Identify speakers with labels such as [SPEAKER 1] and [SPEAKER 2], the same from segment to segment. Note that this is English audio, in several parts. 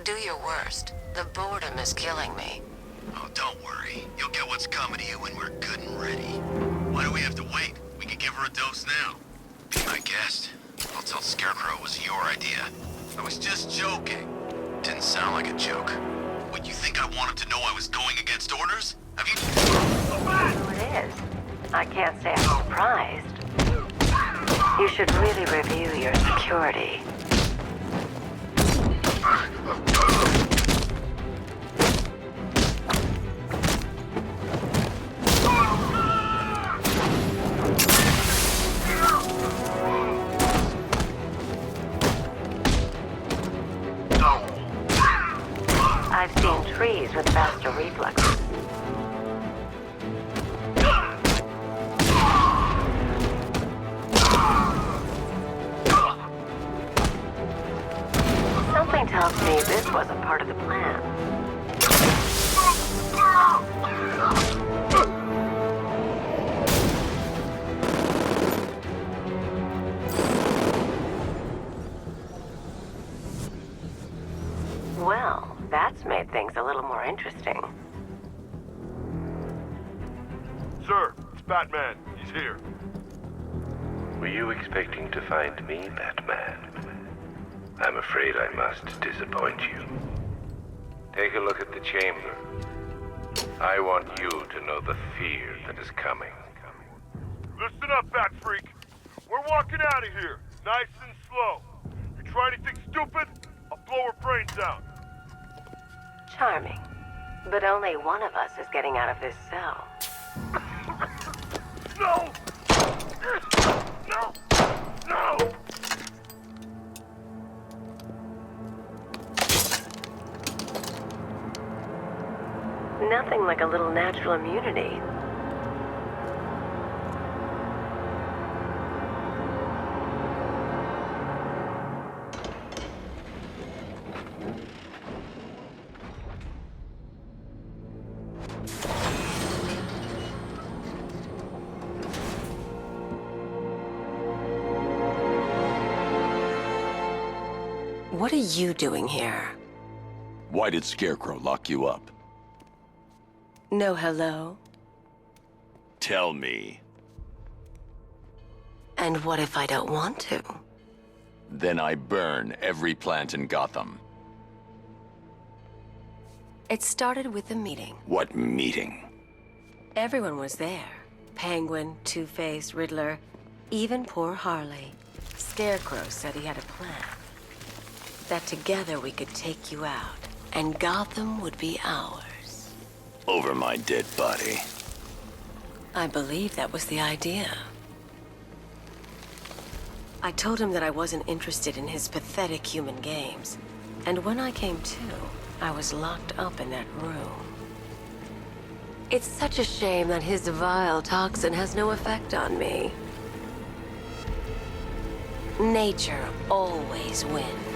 [SPEAKER 1] Do your worst. The boredom is killing me.
[SPEAKER 2] Oh, don't worry. You'll get what's coming to you when we're good and ready. Why do we have to wait? We can give her a dose now. Be my guest. I'll tell Scarecrow it was your idea. I was just joking. Didn't sound like a joke. What, you think I wanted to know I was going against orders? Have you...
[SPEAKER 1] Who it is? I can't say I'm surprised. You should really review your security. I've seen trees with faster reflexes. Something tells me this wasn't part of the plan. Well, that's made things a little more interesting.
[SPEAKER 3] Sir, it's Batman. He's here.
[SPEAKER 4] Were you expecting to find me, Batman? I'm afraid I must disappoint you. Take a look at the chamber. I want you to know the fear that is coming.
[SPEAKER 3] Listen up, Bat Freak. We're walking out of here, nice and slow. You try anything stupid, I'll blow her brains out.
[SPEAKER 1] Charming. But only one of us is getting out of this cell.
[SPEAKER 3] No! No! No!
[SPEAKER 1] Nothing like a little natural immunity. What are you doing here?
[SPEAKER 5] Why did Scarecrow lock you up?
[SPEAKER 1] No hello?
[SPEAKER 5] Tell me.
[SPEAKER 1] And what if I don't want to?
[SPEAKER 5] Then I burn every plant in Gotham.
[SPEAKER 1] It started with a meeting.
[SPEAKER 5] What meeting?
[SPEAKER 1] Everyone was there. Penguin, Two-Face, Riddler, even poor Harley. Scarecrow said he had a plan. That together we could take you out, and Gotham would be ours.
[SPEAKER 5] Over my dead body.
[SPEAKER 1] I believe that was the idea. I told him that I wasn't interested in his pathetic human games. And when I came to, I was locked up in that room. It's such a shame that his vile toxin has no effect on me. Nature always wins.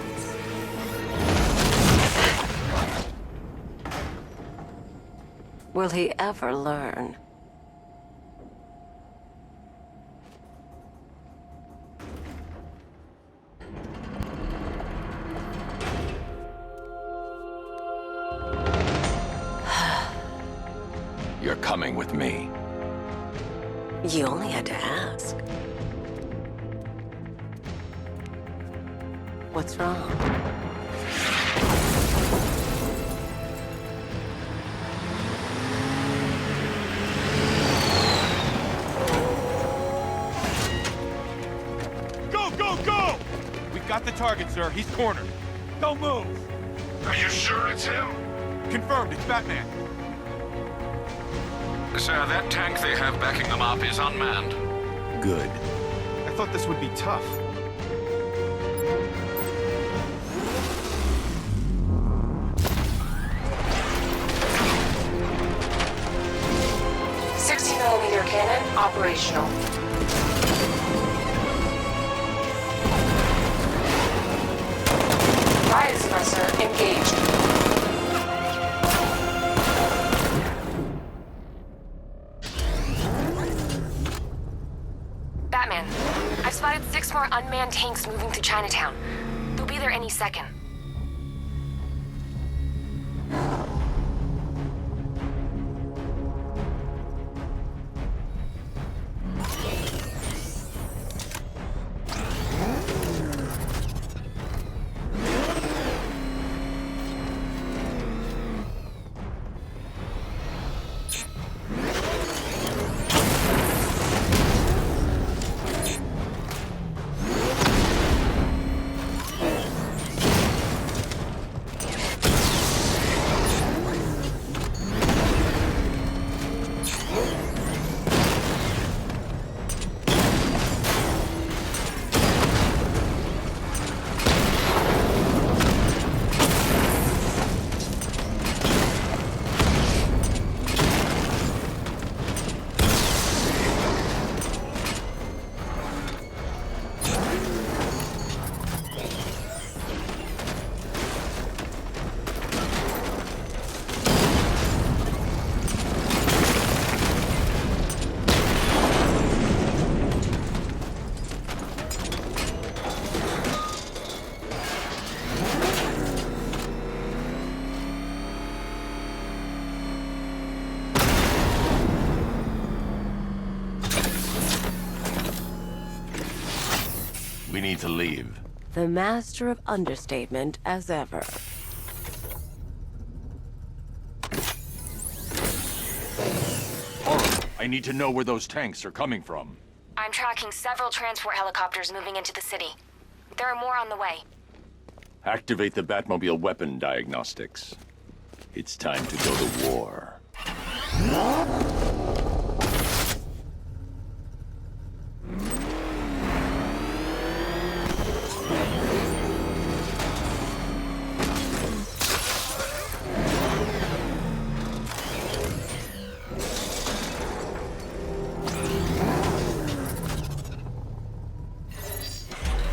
[SPEAKER 1] Will he ever learn?
[SPEAKER 5] You're coming with me.
[SPEAKER 1] You only had to ask. What's wrong?
[SPEAKER 3] Go! We've got the target, sir. He's cornered. Don't move!
[SPEAKER 2] Are you sure it's him?
[SPEAKER 3] Confirmed, it's Batman.
[SPEAKER 6] Sir, that tank they have backing them up is unmanned.
[SPEAKER 5] Good.
[SPEAKER 3] I thought this would be tough.
[SPEAKER 1] .60mm cannon operational. Riot suppressor engaged. Batman, I've spotted 6 more unmanned tanks moving through Chinatown. They'll be there any second.
[SPEAKER 5] We need to leave.
[SPEAKER 1] The master of understatement as ever.
[SPEAKER 5] I need to know where those tanks are coming from.
[SPEAKER 7] I'm tracking several transport helicopters moving into the city. There are more on the way.
[SPEAKER 5] Activate the Batmobile weapon diagnostics. It's time to go to war.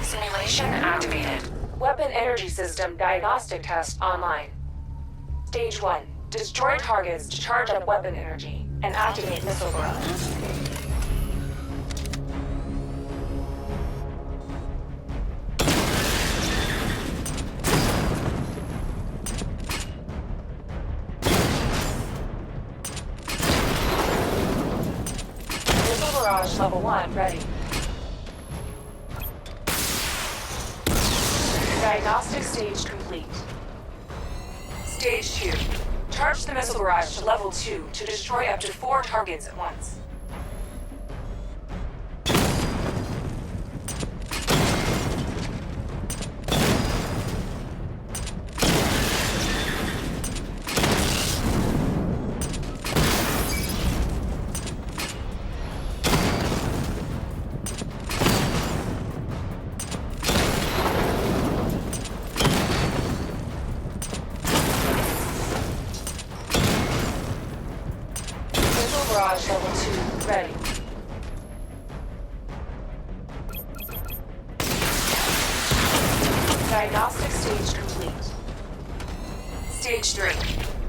[SPEAKER 7] Simulation activated. Weapon energy system diagnostic test online. Stage 1. Destroy targets to charge up weapon energy and activate missile barrage. Missile barrage level 1 ready. Diagnostic stage complete. Stage 2. Charge the missile barrage to level 2 to destroy up to 4 targets at once. Barrage level 2 ready. Diagnostic stage complete. Stage 3.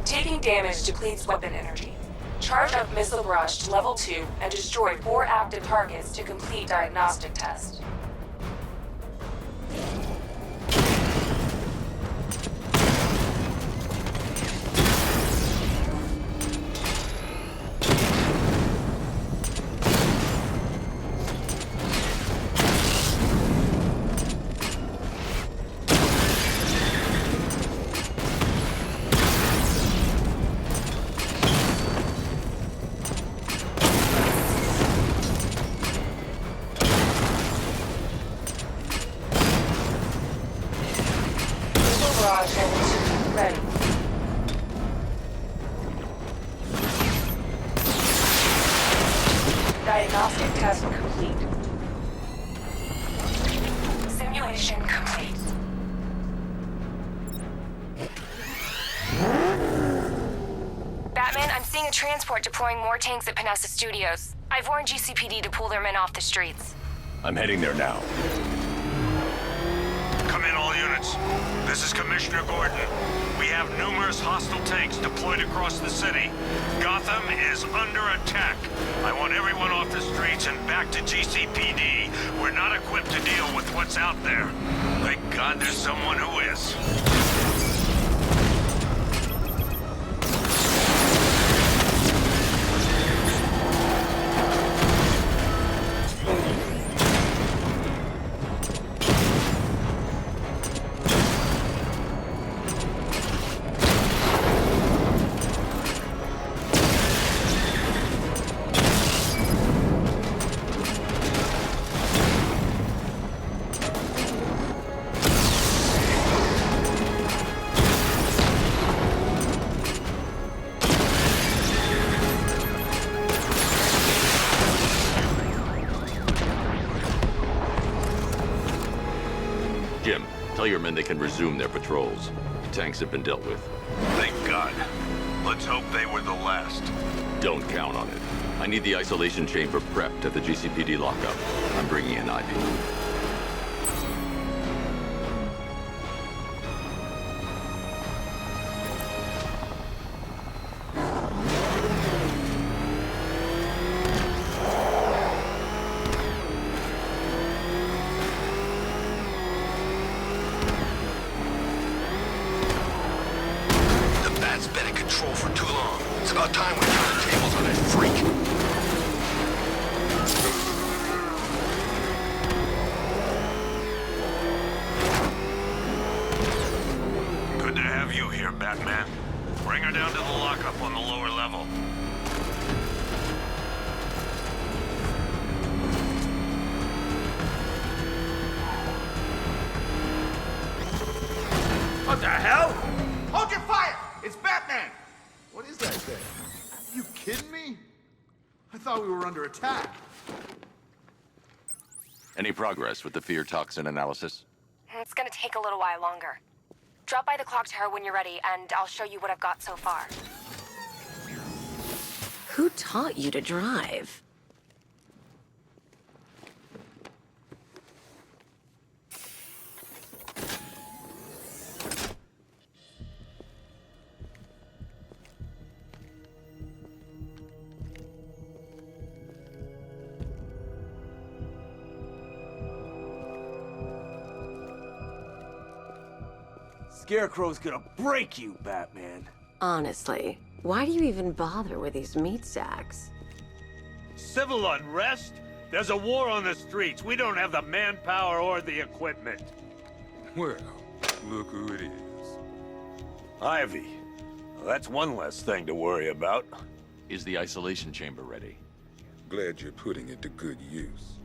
[SPEAKER 7] Taking damage depletes weapon energy. Charge up missile barrage to level 2 and destroy 4 active targets to complete diagnostic test. Barrage level 2 ready. Diagnostic test complete. Simulation complete. Batman, I'm seeing a transport deploying more tanks at Panessa Studios. I've warned GCPD to pull their men off the streets.
[SPEAKER 5] I'm heading there now.
[SPEAKER 3] Come in, all units. This is Commissioner Gordon. We have numerous hostile tanks deployed across the city. Gotham is under attack. I want everyone off the streets and back to GCPD. We're not equipped to deal with what's out there. Thank God there's someone who is.
[SPEAKER 5] Jim, tell your men they can resume their patrols. The tanks have been dealt with.
[SPEAKER 3] Thank God. Let's hope they were the last.
[SPEAKER 5] Don't count on it. I need the isolation chamber prepped at the GCPD lockup. I'm bringing in Ivy.
[SPEAKER 2] Bat's been in control for too long. It's about time we turn the tables on that freak.
[SPEAKER 3] here, Batman. Bring her down to the lockup on the lower level.
[SPEAKER 8] What the hell? Hold your fire! It's Batman!
[SPEAKER 9] What is that thing? Are you kidding me? I thought we were under attack.
[SPEAKER 5] Any progress with the fear toxin analysis?
[SPEAKER 10] It's gonna take a little while longer. Drop by the clock tower when you're ready, and I'll show you what I've got so far.
[SPEAKER 1] Who taught you to drive?
[SPEAKER 8] Scarecrow's gonna break you, Batman.
[SPEAKER 1] Honestly, why do you even bother with these meat sacks?
[SPEAKER 3] Civil unrest? There's a war on the streets. We don't have the manpower or the equipment.
[SPEAKER 11] Well, look who it is.
[SPEAKER 3] Ivy. Well, that's one less thing to worry about.
[SPEAKER 5] Is the isolation chamber ready?
[SPEAKER 11] Glad you're putting it to good use.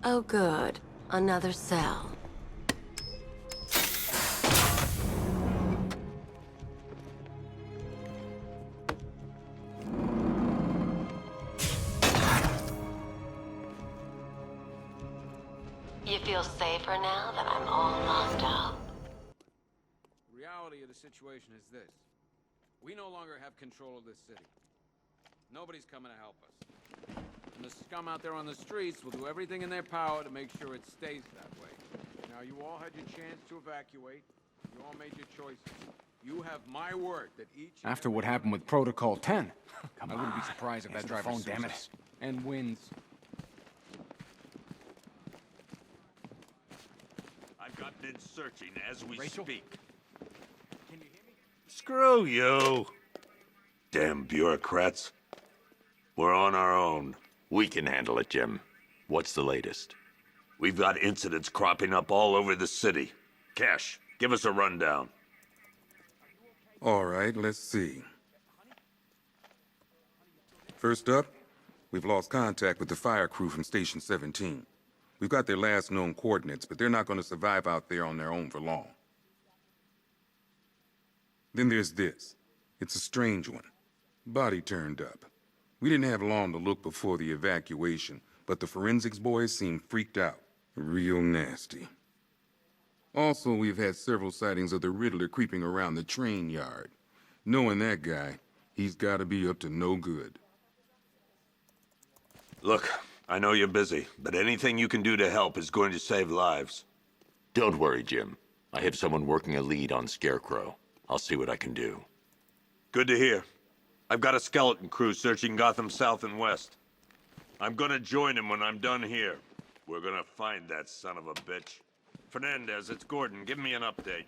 [SPEAKER 1] Oh good, another cell. You feel safer now that I'm all locked up?
[SPEAKER 12] The reality of the situation is this. We no longer have control of this city. Nobody's coming to help us. And the scum out there on the streets will do everything in their power to make sure it stays that way. Now, you all had your chance to evacuate. You all made your choices. You have my word that each...
[SPEAKER 13] After what happened with Protocol 10, I wouldn't be surprised if that driver sues us and wins.
[SPEAKER 3] I've got been searching as we
[SPEAKER 13] Rachel?
[SPEAKER 3] speak.
[SPEAKER 13] Can you hear me?
[SPEAKER 3] Screw you. Damn bureaucrats. We're on our own.
[SPEAKER 5] We can handle it, Jim. What's the latest?
[SPEAKER 3] We've got incidents cropping up all over the city. Cash, give us a rundown.
[SPEAKER 11] All right, let's see. First up, we've lost contact with the fire crew from Station 17. We've got their last known coordinates, but they're not going to survive out there on their own for long. Then there's this. It's a strange one. Body turned up. We didn't have long to look before the evacuation, but the forensics boys seemed freaked out. Real nasty. Also, we've had several sightings of the Riddler creeping around the train yard. Knowing that guy, he's got to be up to no good.
[SPEAKER 3] Look, I know you're busy, but anything you can do to help is going to save lives.
[SPEAKER 5] Don't worry, Jim. I have someone working a lead on Scarecrow. I'll see what I can do.
[SPEAKER 3] Good to hear. I've got a skeleton crew searching Gotham South and West. I'm gonna join him when I'm done here. We're gonna find that son of a bitch. Fernandez, it's Gordon. Give me an update.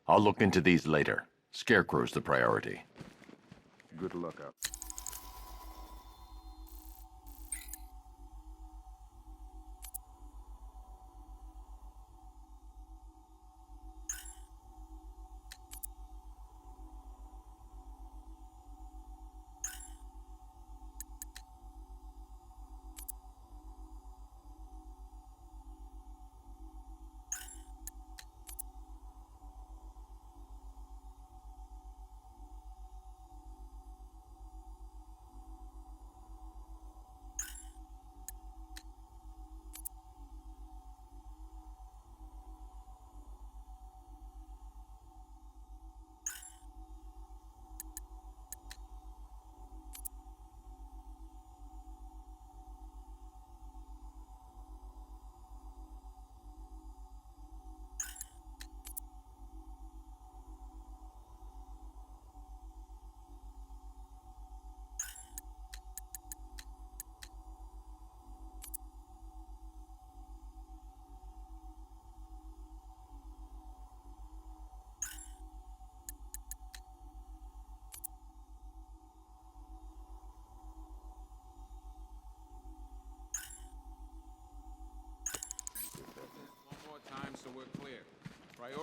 [SPEAKER 5] I'll look into these later. Scarecrow's the priority.
[SPEAKER 11] Good luck out.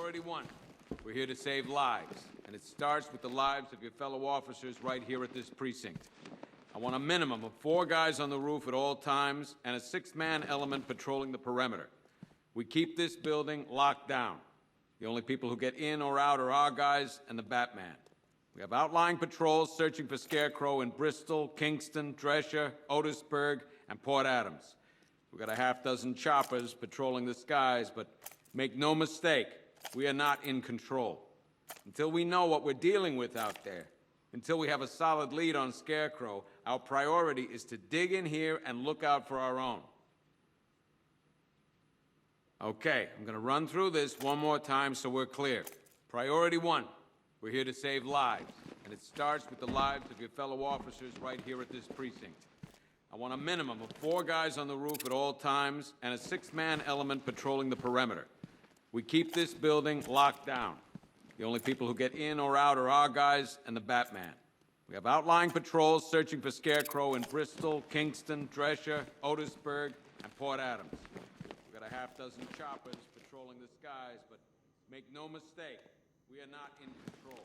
[SPEAKER 12] Priority one. We're here to save lives, and it starts with the lives of your fellow officers right here at this precinct. I want a minimum of 4 guys on the roof at all times and a 6-man element patrolling the perimeter. We keep this building locked down. The only people who get in or out are our guys and the Batman. We have outlying patrols searching for Scarecrow in Bristol, Kingston, Drescher, Otisburg, and Port Adams. We've got a half-dozen choppers patrolling the skies, but make no mistake, we are not in control. Until we know what we're dealing with out there, until we have a solid lead on Scarecrow, our priority is to dig in here and look out for our own. Okay, I'm gonna run through this one more time so we're clear. Priority one, we're here to save lives, and it starts with the lives of your fellow officers right here at this precinct. I want a minimum of 4 guys on the roof at all times and a 6-man element patrolling the perimeter. We keep this building locked down. The only people who get in or out are our guys and the Batman. We have outlying patrols searching for Scarecrow in Bristol, Kingston, Drescher, Otisburg, and Port Adams. We've got a half-dozen choppers patrolling the skies, but make no mistake, we are not in control.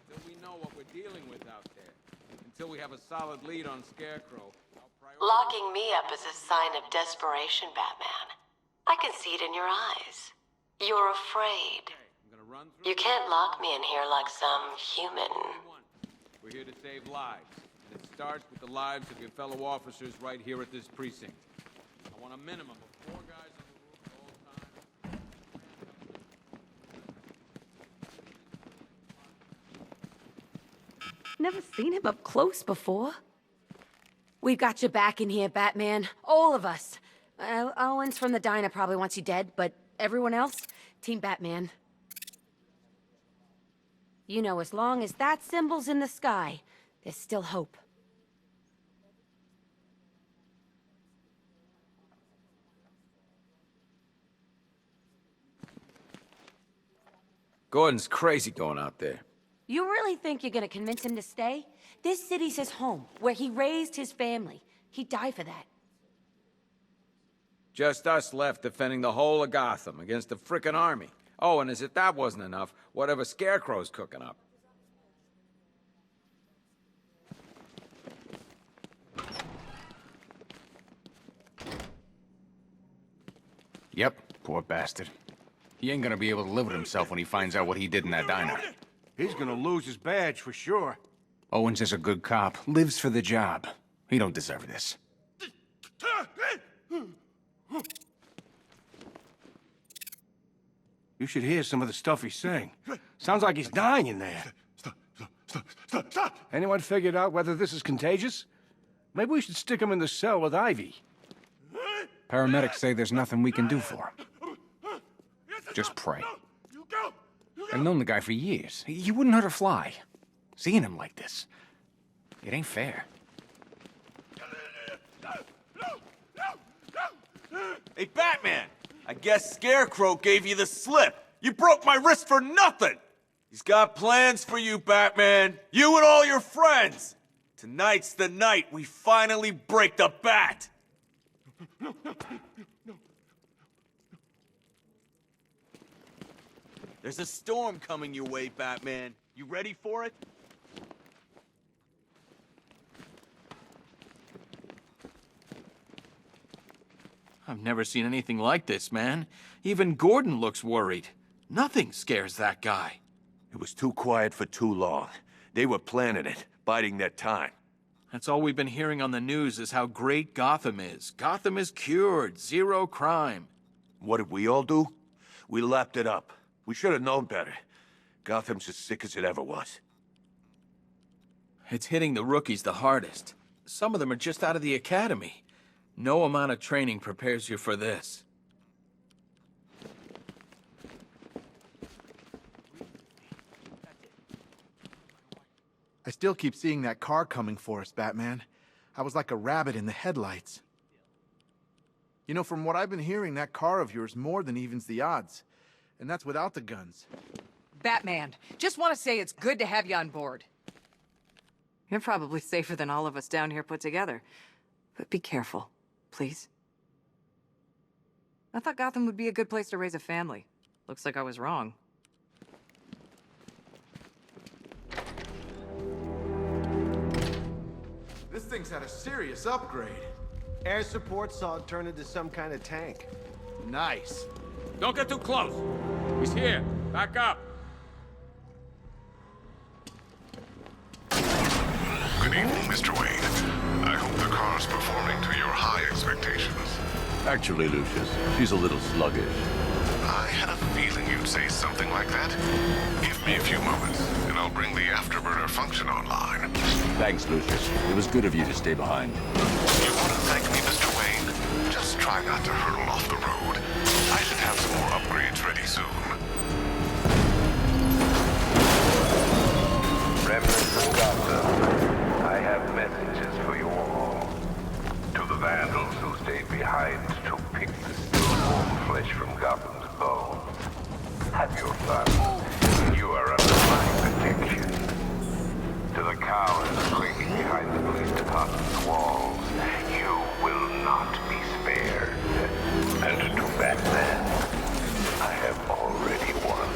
[SPEAKER 12] Until we know what we're dealing with out there, until we have a solid lead on Scarecrow, our priority...
[SPEAKER 1] Locking me up is a sign of desperation, Batman. I can see it in your eyes. You're afraid. You can't lock me in here like some human.
[SPEAKER 12] We're here to save lives, and it starts with the lives of your fellow officers right here at this precinct. I want a minimum of 4 guys on the roof at all times.
[SPEAKER 14] Never seen him up close before. We've got your back in here, Batman. All of us. Owens from the diner probably wants you dead, but everyone else, Team Batman. You know, as long as that symbol's in the sky, there's still hope.
[SPEAKER 12] Gordon's crazy going out there.
[SPEAKER 14] You really think you're gonna convince him to stay? This city's his home, where he raised his family. He'd die for that.
[SPEAKER 12] Just us left defending the whole of Gotham against the frickin' army. Oh, and as if that wasn't enough, whatever Scarecrow's cooking up.
[SPEAKER 13] Yep, poor bastard. He ain't gonna be able to live with himself when he finds out what he did in that diner.
[SPEAKER 8] He's gonna lose his badge for sure.
[SPEAKER 13] Owens is a good cop, lives for the job. He don't deserve this.
[SPEAKER 8] You should hear some of the stuff he's saying. Sounds like he's dying in there. Stop! Anyone figured out whether this is contagious? Maybe we should stick him in the cell with Ivy.
[SPEAKER 13] Paramedics say there's nothing we can do for him. Just pray. I've known the guy for years. He wouldn't hurt a fly. Seeing him like this, it ain't fair.
[SPEAKER 15] Hey, Batman! I guess Scarecrow gave you the slip. You broke my wrist for nothing! He's got plans for you, Batman. You and all your friends. Tonight's the night we finally break the bat. There's a storm coming your way, Batman. You ready for it?
[SPEAKER 16] I've never seen anything like this, man. Even Gordon looks worried. Nothing scares that guy.
[SPEAKER 15] It was too quiet for too long. They were planning it, biding their time.
[SPEAKER 16] That's all we've been hearing on the news is how great Gotham is. Gotham is cured, 0 crime.
[SPEAKER 15] What did we all do? We lapped it up. We should have known better. Gotham's as sick as it ever was.
[SPEAKER 16] It's hitting the rookies the hardest. Some of them are just out of the academy. No amount of training prepares you for this.
[SPEAKER 9] I still keep seeing that car coming for us, Batman. I was like a rabbit in the headlights. You know, from what I've been hearing, that car of yours more than evens the odds. And that's without the guns.
[SPEAKER 17] Batman, just want to say it's good to have you on board.
[SPEAKER 18] You're probably safer than all of us down here put together. But be careful, please. I thought Gotham would be a good place to raise a family. Looks like I was wrong.
[SPEAKER 9] This thing's had a serious upgrade.
[SPEAKER 19] Air support saw it turn into some kind of tank.
[SPEAKER 9] Nice.
[SPEAKER 12] Don't get too close. He's here. Back up.
[SPEAKER 20] Good evening, Mr. Wayne. I hope the car's performing to your high expectations.
[SPEAKER 5] Actually, Lucius, she's a little sluggish.
[SPEAKER 20] I had a feeling you'd say something like that. Give me a few moments, and I'll bring the afterburner function online.
[SPEAKER 5] Thanks, Lucius. It was good of you to stay behind.
[SPEAKER 20] You want to thank me, Mr. Wayne? Just try not to hurtle off the road. I should have some more upgrades ready soon.
[SPEAKER 4] Remnants of Gotham, I have messages for you all. To the vandals who stayed behind to pick the still warm flesh from Gotham's bones. Have your fun. You are under my protection. To the cowards shrinking behind the police department's walls, you will not be spared. And to Batman, I have already won.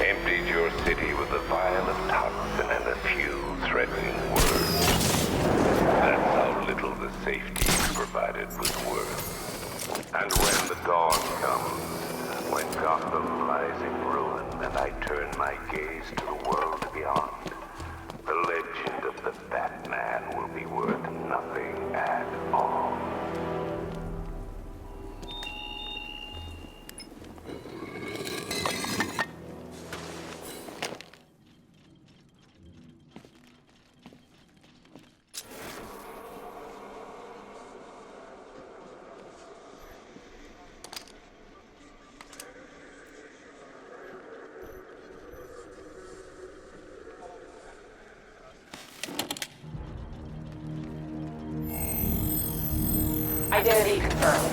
[SPEAKER 4] Emptied your city with a vial of toxin and a few threatening words. That's how little the safety you provided was worth. And when the dawn comes, when Gotham lies in ruin and I turn my gaze to the world beyond, the legend of the Batman will be worth nothing at all.
[SPEAKER 7] Identity confirmed.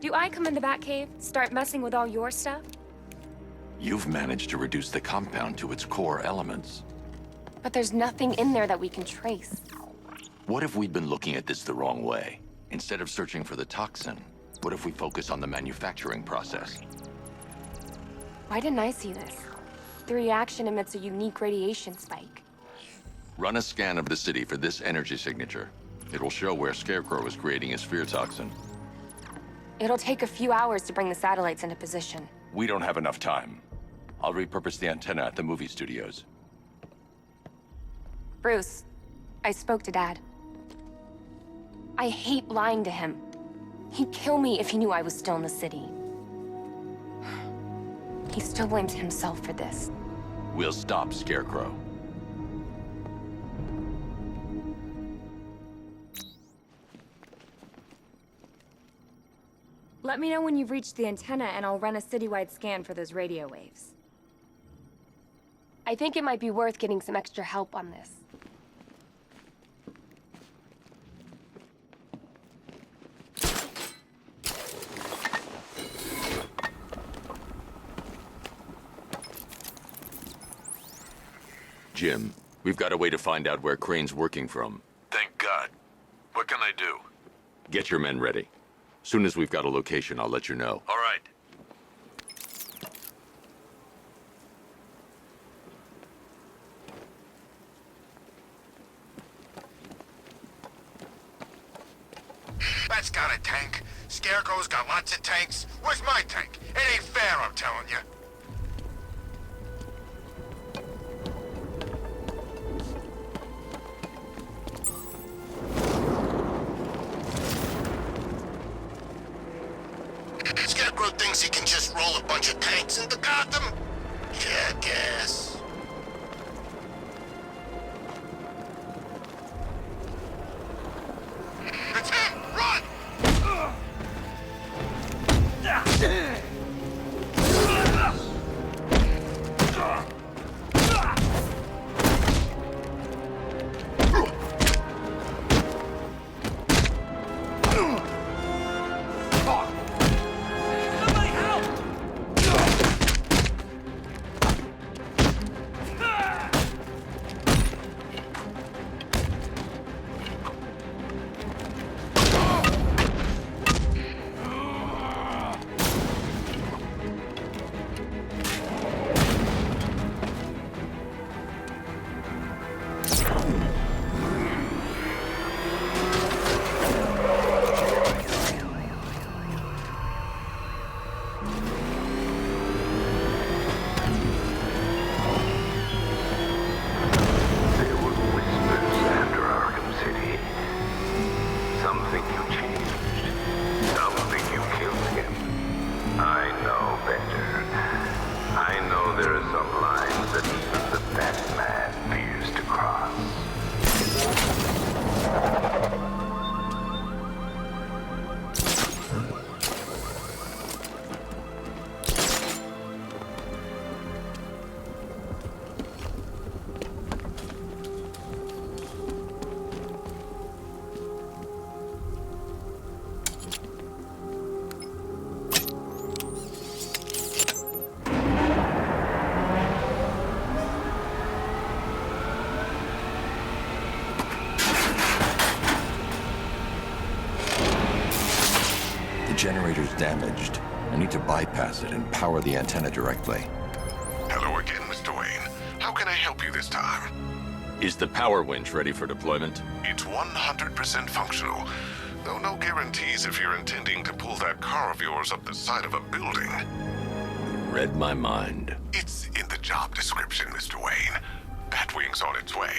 [SPEAKER 10] Do I come in the Batcave, start messing with all your stuff?
[SPEAKER 5] You've managed to reduce the compound to its core elements.
[SPEAKER 10] But there's nothing in there that we can trace.
[SPEAKER 5] What if we'd been looking at this the wrong way? Instead of searching for the toxin, what if we focus on the manufacturing process?
[SPEAKER 10] Why didn't I see this? The reaction emits a unique radiation spike.
[SPEAKER 5] Run a scan of the city for this energy signature. It will show where Scarecrow is creating his fear toxin.
[SPEAKER 10] It'll take a few hours to bring the satellites into position.
[SPEAKER 5] We don't have enough time. I'll repurpose the antenna at the movie studios.
[SPEAKER 10] Bruce, I spoke to Dad. I hate lying to him. He'd kill me if he knew I was still in the city. He still blames himself for this.
[SPEAKER 5] We'll stop Scarecrow.
[SPEAKER 10] Let me know when you've reached the antenna and I'll run a citywide scan for those radio waves. I think it might be worth getting some extra help on this.
[SPEAKER 5] Jim, we've got a way to find out where Crane's working from.
[SPEAKER 6] Thank God. What can I do?
[SPEAKER 5] Get your men ready. Soon as we've got a location, I'll let you know.
[SPEAKER 6] All right.
[SPEAKER 2] Bat's got a tank. Scarecrow's got lots of tanks. Where's my tank? It ain't fair, I'm telling you. Scarecrow thinks he can just roll a bunch of tanks into Gotham? Jackass. It's him! Run!
[SPEAKER 5] The generator's damaged. I need to bypass it and power the antenna directly.
[SPEAKER 20] Hello again, Mr. Wayne. How can I help you this time?
[SPEAKER 5] Is the power winch ready for deployment?
[SPEAKER 20] It's 100% functional, though no guarantees if you're intending to pull that car of yours up the side of a building.
[SPEAKER 5] Read my mind.
[SPEAKER 20] It's in the job description, Mr. Wayne. Batwing's on its way.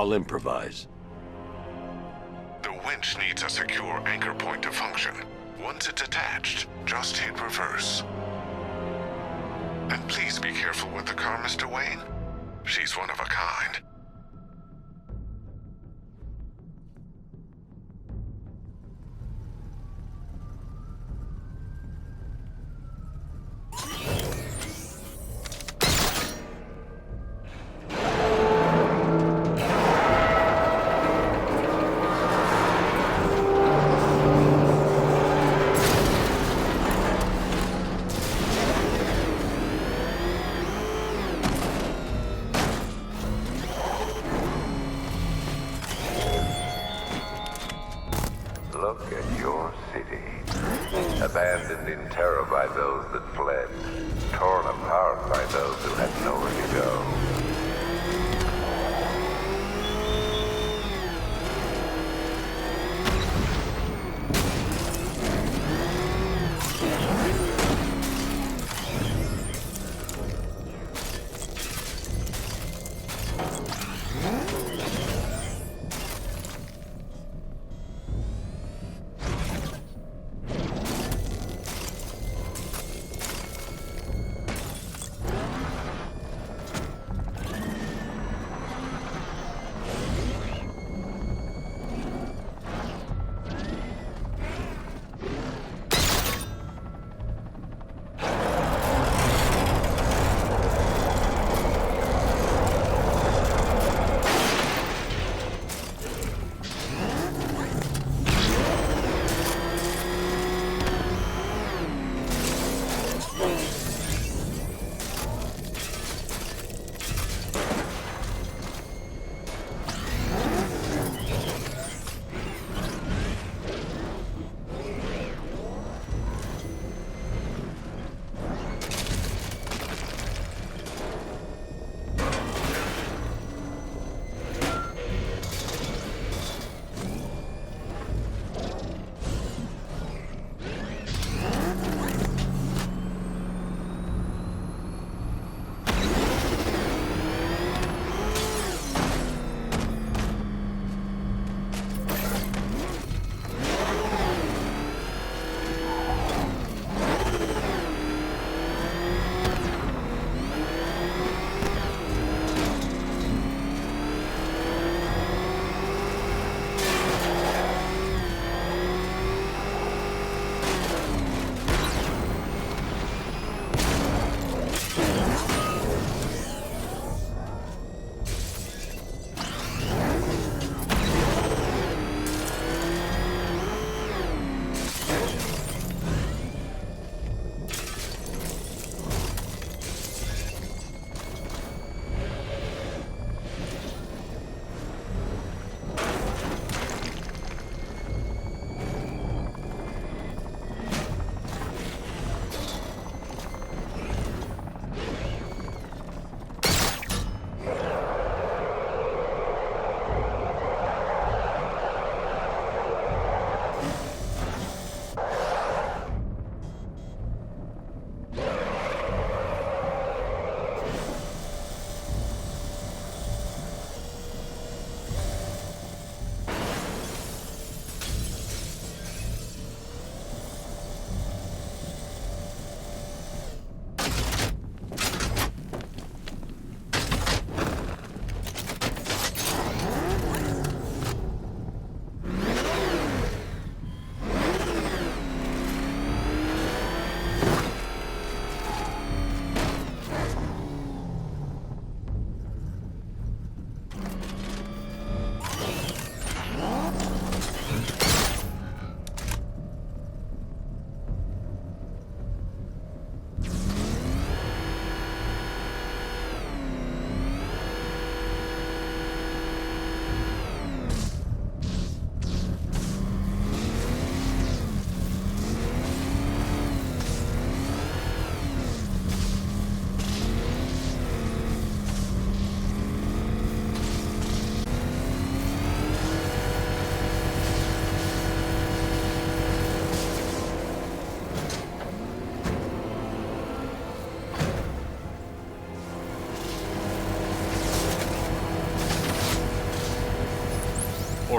[SPEAKER 5] I'll improvise.
[SPEAKER 20] The winch needs a secure anchor point to function. Once it's attached, just hit reverse. And please be careful with the car, Mr. Wayne. She's one of a kind.
[SPEAKER 4] Look at your city. Abandoned in terror by those that fled. Torn apart by those who had nowhere to go.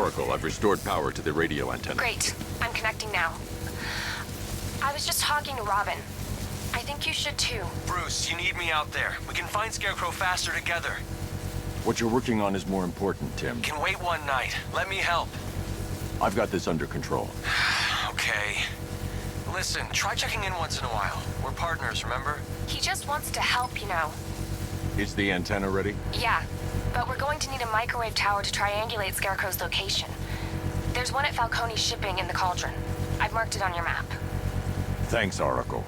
[SPEAKER 5] Oracle, I've restored power to the radio antenna.
[SPEAKER 10] Great. I'm connecting now. I was just talking to Robin. I think you should too.
[SPEAKER 21] Bruce, you need me out there. We can find Scarecrow faster together.
[SPEAKER 5] What you're working on is more important, Tim.
[SPEAKER 21] Can wait one night. Let me help.
[SPEAKER 5] I've got this under control.
[SPEAKER 21] Okay. Listen, try checking in once in a while. We're partners, remember?
[SPEAKER 10] He just wants to help, you know.
[SPEAKER 5] Is the antenna ready?
[SPEAKER 10] Yeah, but we're going to need a microwave tower to triangulate Scarecrow's location. There's one at Falcone Shipping in the Cauldron. I've marked it on your map.
[SPEAKER 5] Thanks, Oracle.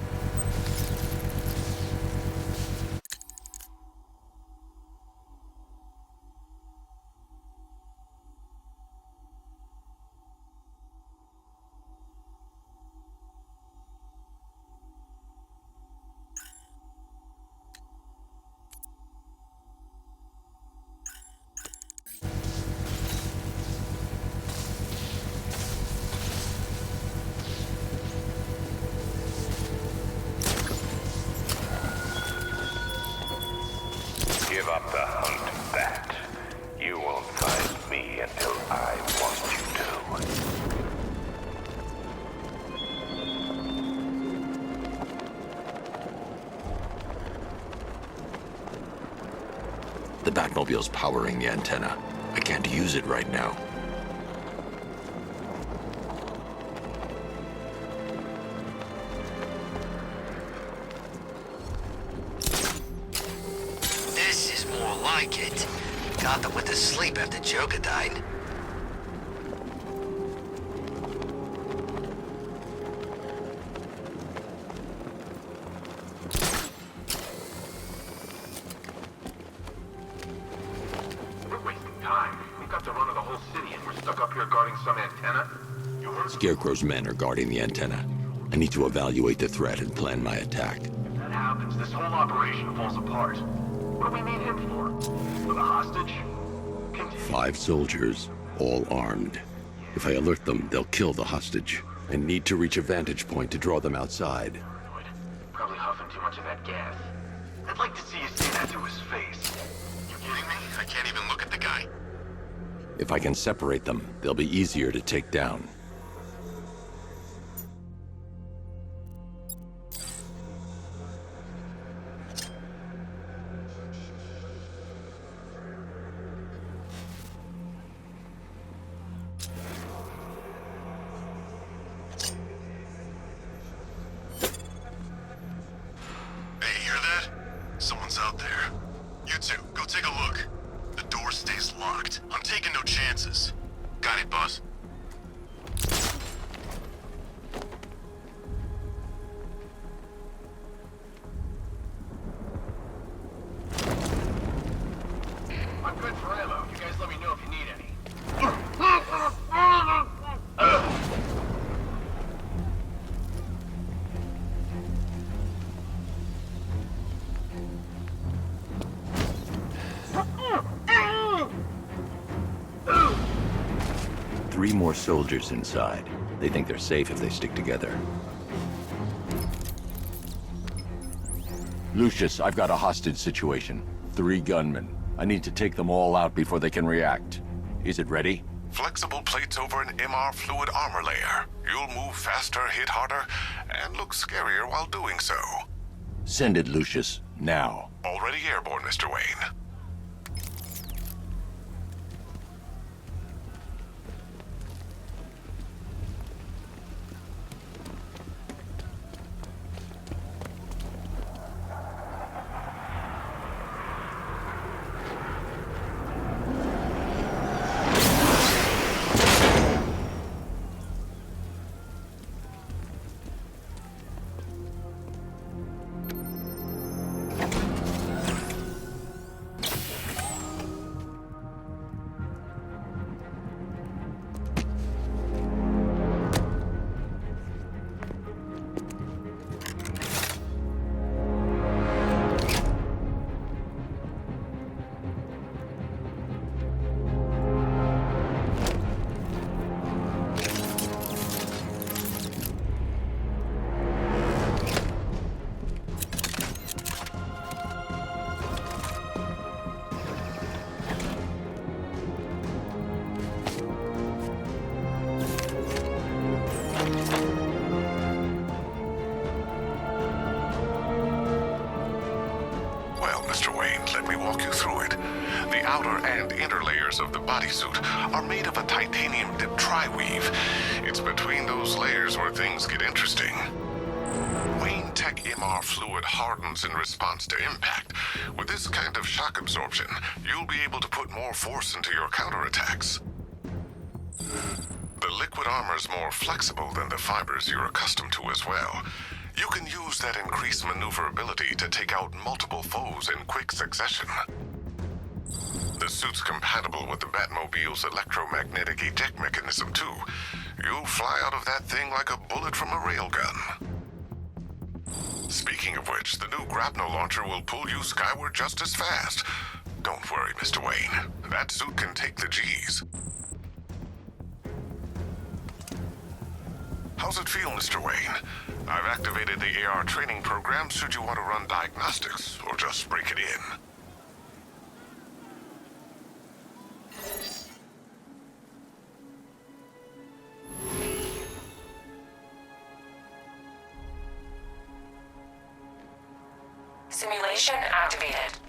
[SPEAKER 4] Give up the hunt, Bat. You won't find me until I want you to.
[SPEAKER 5] The Batmobile's powering the antenna. I can't use it right now.
[SPEAKER 2] This is more like it. Gotham went to sleep after Joker died.
[SPEAKER 5] Scarecrow's men are guarding the antenna. I need to evaluate the threat and plan my attack.
[SPEAKER 2] If that happens, this whole operation falls apart. What do we need him for? For the hostage?
[SPEAKER 5] 5 soldiers, all armed. If I alert them, they'll kill the hostage. I need to reach a vantage point to draw them outside.
[SPEAKER 2] Probably huffing too much of that gas. I'd like to see you say that to his face. You kidding me? I can't even look at the guy.
[SPEAKER 5] If I can separate them, they'll be easier to take down.
[SPEAKER 2] Someone's out there. You two, go take a look. The door stays locked. I'm taking no chances. Got it, boss. I'm good for ammo. You guys let me know if you need any.
[SPEAKER 5] 3 more soldiers inside. They think they're safe if they stick together. Lucius, I've got a hostage situation. 3 gunmen. I need to take them all out before they can react. Is it ready?
[SPEAKER 20] Flexible plates over an MR fluid armor layer. You'll move faster, hit harder, and look scarier while doing so.
[SPEAKER 5] Send it, Lucius. Now.
[SPEAKER 20] Already airborne, Mr. Wayne. The outer and inner layers of the bodysuit are made of a titanium-dipped tri-weave. It's between those layers where things get interesting. Wayne Tech MR fluid hardens in response to impact. With this kind of shock absorption, you'll be able to put more force into your counterattacks. The liquid armor's more flexible than the fibers you're accustomed to as well. You can use that increased maneuverability to take out multiple foes in quick succession. The suit's compatible with the Batmobile's electromagnetic eject mechanism, too. You'll fly out of that thing like a bullet from a railgun. Speaking of which, the new grapnel launcher will pull you skyward just as fast. Don't worry, Mr. Wayne. That suit can take the G's. How's it feel, Mr. Wayne? I've activated the AR training program should you want to run diagnostics, or just break it in.
[SPEAKER 7] Simulation activated.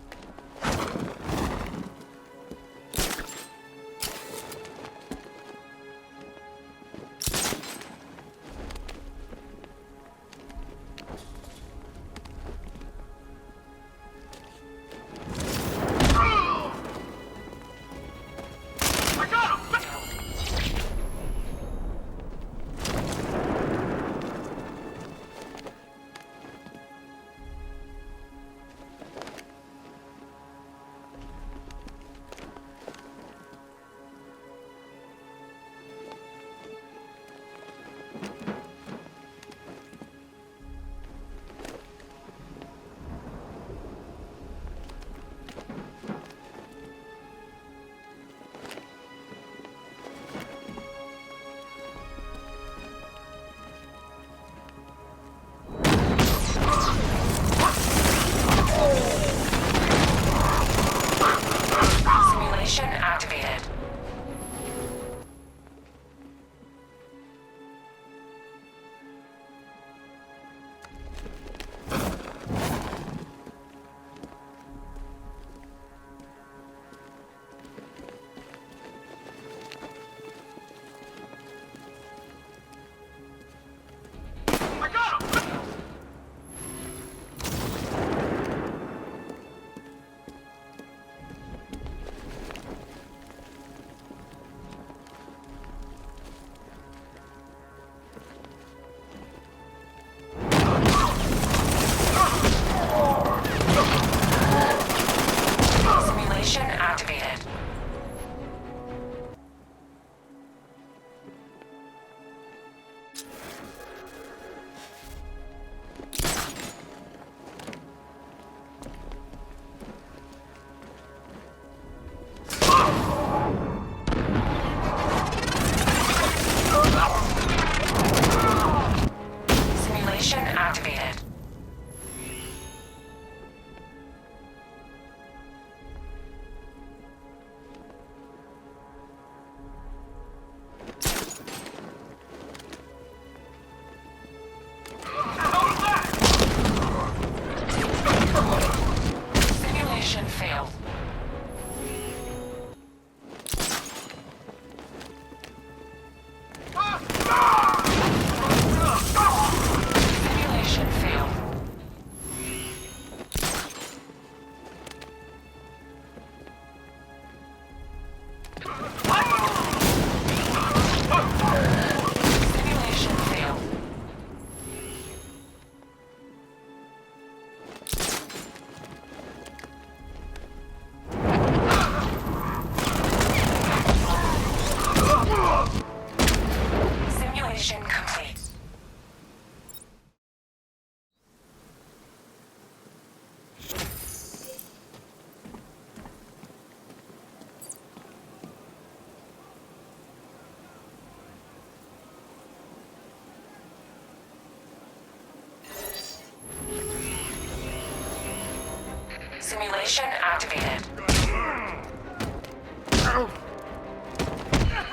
[SPEAKER 7] Simulation activated.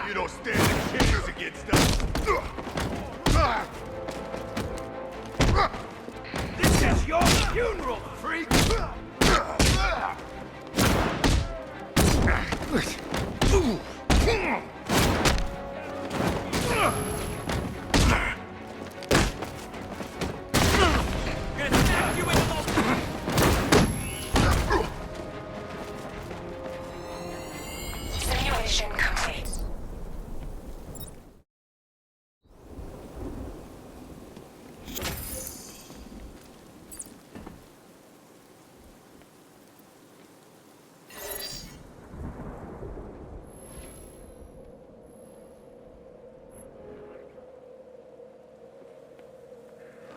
[SPEAKER 3] You don't stand a chance against us. This is your funeral, freak!
[SPEAKER 7] Simulation complete.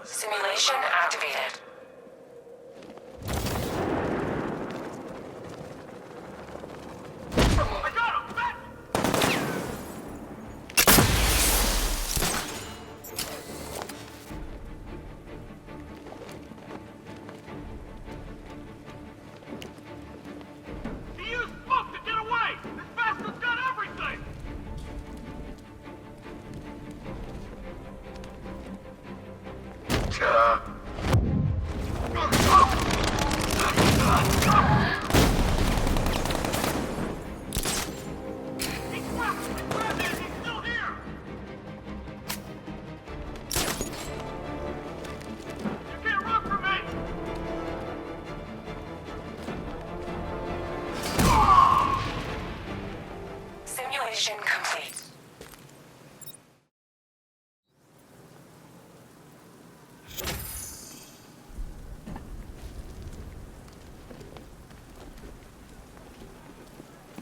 [SPEAKER 7] Simulation activated.
[SPEAKER 3] He used smoke to get away! This bastard's got everything!
[SPEAKER 7] Simulation complete.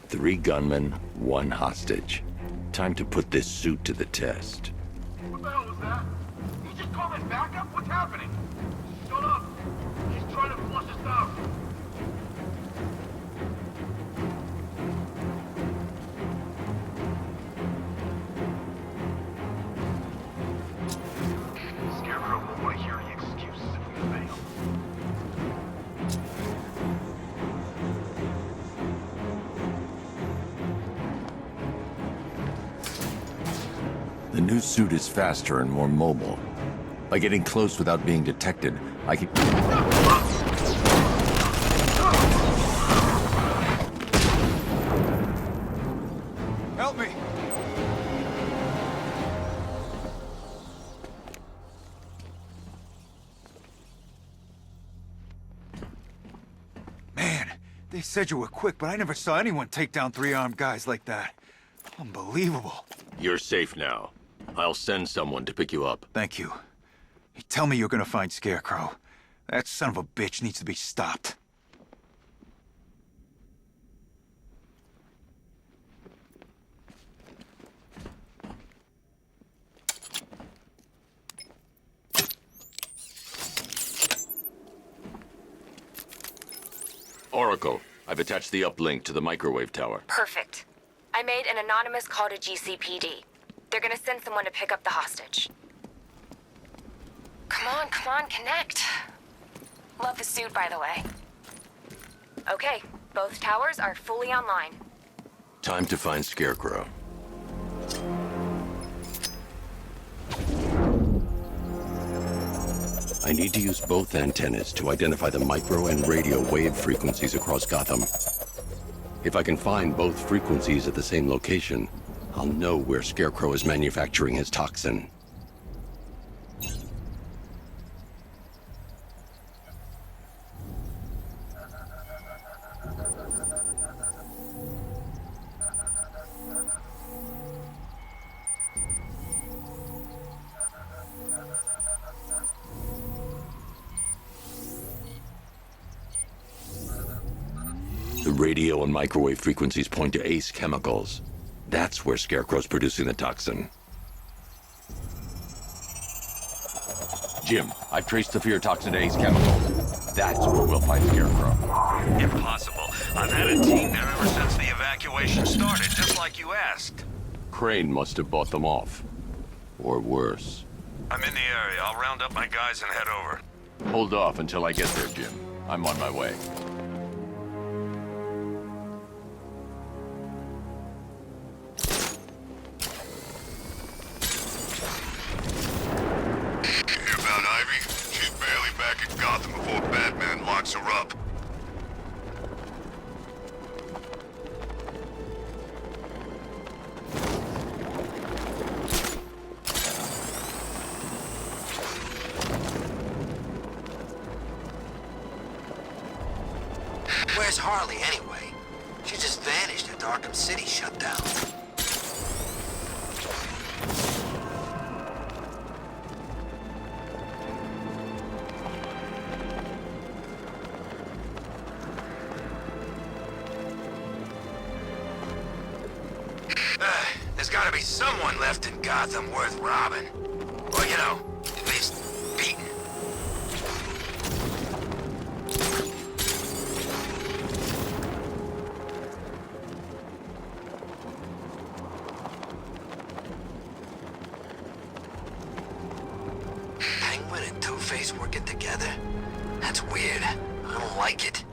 [SPEAKER 5] Three gunmen, one hostage. Time to put this suit to the test.
[SPEAKER 3] What the hell was that? He just called in backup? What's happening? Shut up! He's trying to flush us out. Scarecrow won't want to hear any excuses if we fail.
[SPEAKER 5] The new suit is faster and more mobile. By getting close without being detected, I can...
[SPEAKER 13] Help me!
[SPEAKER 11] Man, they said you were quick, but I never saw anyone take down three armed guys like that. Unbelievable.
[SPEAKER 5] You're safe now. I'll send someone to pick you up.
[SPEAKER 11] Thank you. You tell me you're gonna find Scarecrow. That son of a bitch needs to be stopped.
[SPEAKER 5] Oracle, I've attached the uplink to the microwave tower.
[SPEAKER 10] Perfect. I made an anonymous call to GCPD. They're gonna send someone to pick up the hostage. Come on, connect. Love the suit, by the way. Okay, both towers are fully online.
[SPEAKER 5] Time to find Scarecrow. I need to use both antennas to identify the micro and radio wave frequencies across Gotham. If I can find both frequencies at the same location, I'll know where Scarecrow is manufacturing his toxin. The radio and microwave frequencies point to Ace Chemicals. That's where Scarecrow's producing the toxin. Jim, I've traced the fear toxin to Ace Chemicals. That's where we'll find Scarecrow.
[SPEAKER 6] Impossible. I've had a team there ever since the evacuation started, just like you asked.
[SPEAKER 5] Crane must have bought them off. Or worse.
[SPEAKER 6] I'm in the area. I'll round up my guys and head over.
[SPEAKER 5] Hold off until I get there, Jim. I'm on my way.
[SPEAKER 20] Hear about Ivy? She's barely back in Gotham before Batman locks her up.
[SPEAKER 2] Where's Harley, anyway? She just vanished after Arkham City shut down. There's gotta be someone left in Gotham worth robbing. Or, you know, at least beating. Penguin and Two-Face working together? That's weird. I don't like it.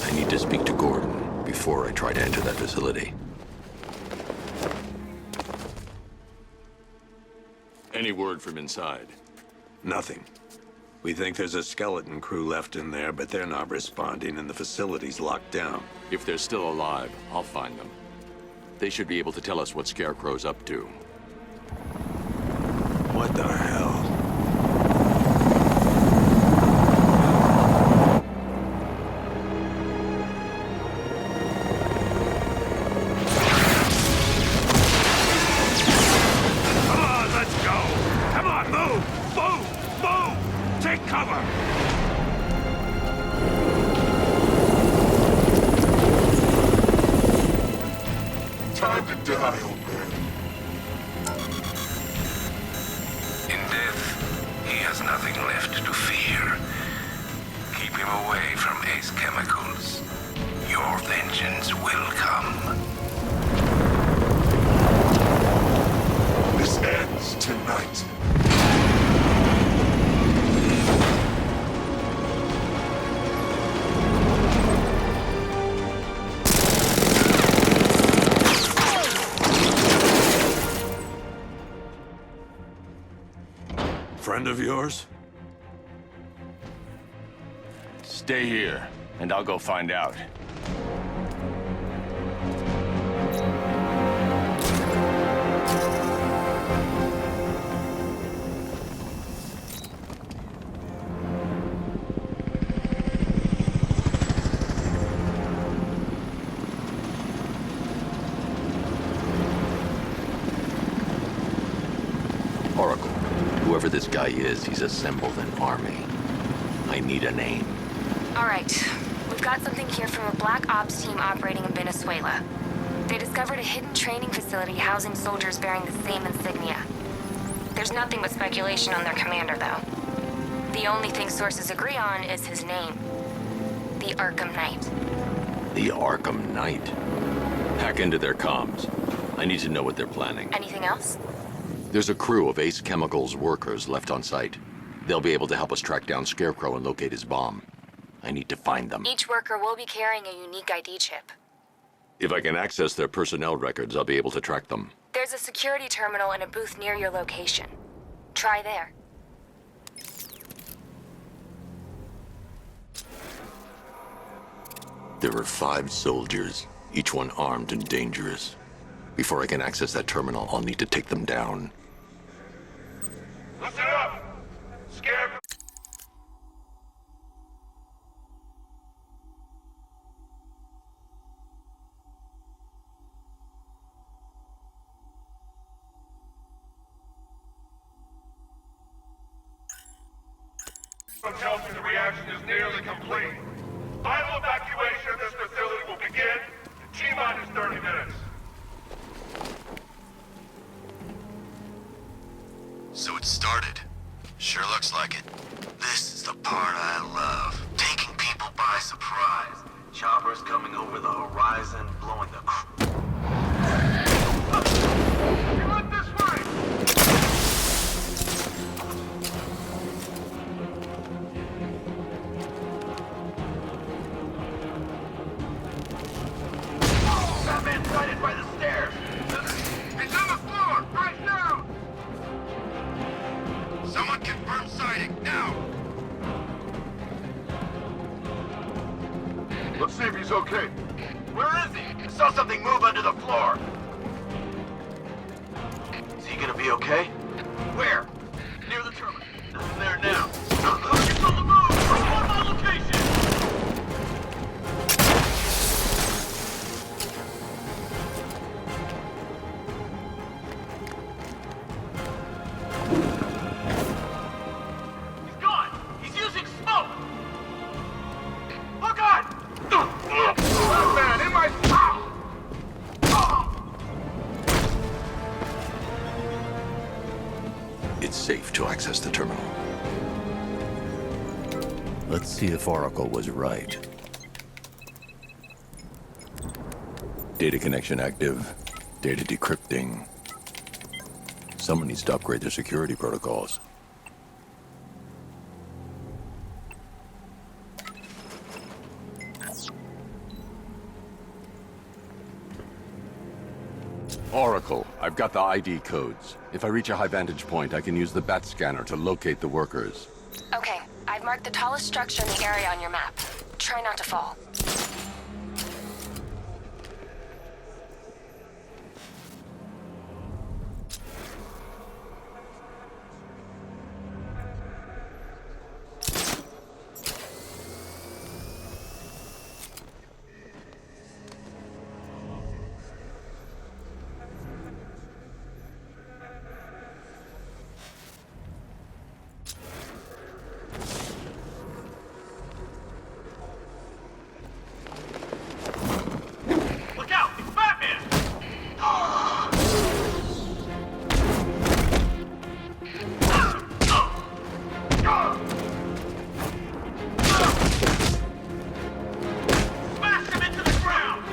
[SPEAKER 5] I need to speak to Gordon before I try to enter that facility.
[SPEAKER 1] Any word from inside? Nothing. We think there's a skeleton crew left in there, but they're not responding and the facility's locked down.
[SPEAKER 5] If they're still alive, I'll find them. They should be able to tell us what Scarecrow's up to.
[SPEAKER 1] What the hell?
[SPEAKER 3] Come on, let's go! Come on, move! Move! Move! Take cover!
[SPEAKER 20] Time to die, old man.
[SPEAKER 4] In death, he has nothing left to fear. Keep him away from Ace Chemicals. Your vengeance will come.
[SPEAKER 20] This ends tonight.
[SPEAKER 1] Friend of yours?
[SPEAKER 8] Stay here, and I'll go find out.
[SPEAKER 5] Oracle, whoever this guy is, he's assembled an army. I need a name.
[SPEAKER 10] All right. We've got something here from a Black Ops team operating in Venezuela. They discovered a hidden training facility housing soldiers bearing the same insignia. There's nothing but speculation on their commander, though. The only thing sources agree on is his name. The Arkham Knight.
[SPEAKER 5] The Arkham Knight. Hack into their comms. I need to know what they're planning.
[SPEAKER 10] Anything else?
[SPEAKER 5] There's a crew of Ace Chemicals workers left on site. They'll be able to help us track down Scarecrow and locate his bomb. I need to find them.
[SPEAKER 10] Each worker will be carrying a unique ID chip.
[SPEAKER 5] If I can access their personnel records, I'll be able to track them.
[SPEAKER 10] There's a security terminal in a booth near your location. Try there.
[SPEAKER 5] There are 5 soldiers, each one armed and dangerous. Before I can access that terminal, I'll need to take them down.
[SPEAKER 3] Listen up! Scarecrow! Tells me the reaction is nearly complete. Final evacuation of this facility will begin in T-minus 30 minutes.
[SPEAKER 2] So it started. Sure looks like it. This is the part I love. Taking people by surprise. Choppers coming over the horizon, blowing the
[SPEAKER 3] Run this way! That man sighted by the stairs! He's on the floor! Right now! be okay? Where? Near the terminal. I'm there now. Target's on the move! On my location! He's gone! He's using smoke! Oh god! Batman, in my...
[SPEAKER 5] It's safe to access the terminal. Let's see if Oracle was right. Data connection active. Data decrypting. Someone needs to upgrade their security protocols. Oracle, I've got the ID codes. If I reach a high vantage point, I can use the bat scanner to locate the workers.
[SPEAKER 10] Okay, I've marked the tallest structure in the area on your map. Try not to fall.
[SPEAKER 3] Look out! It's Batman! Smash him into the ground!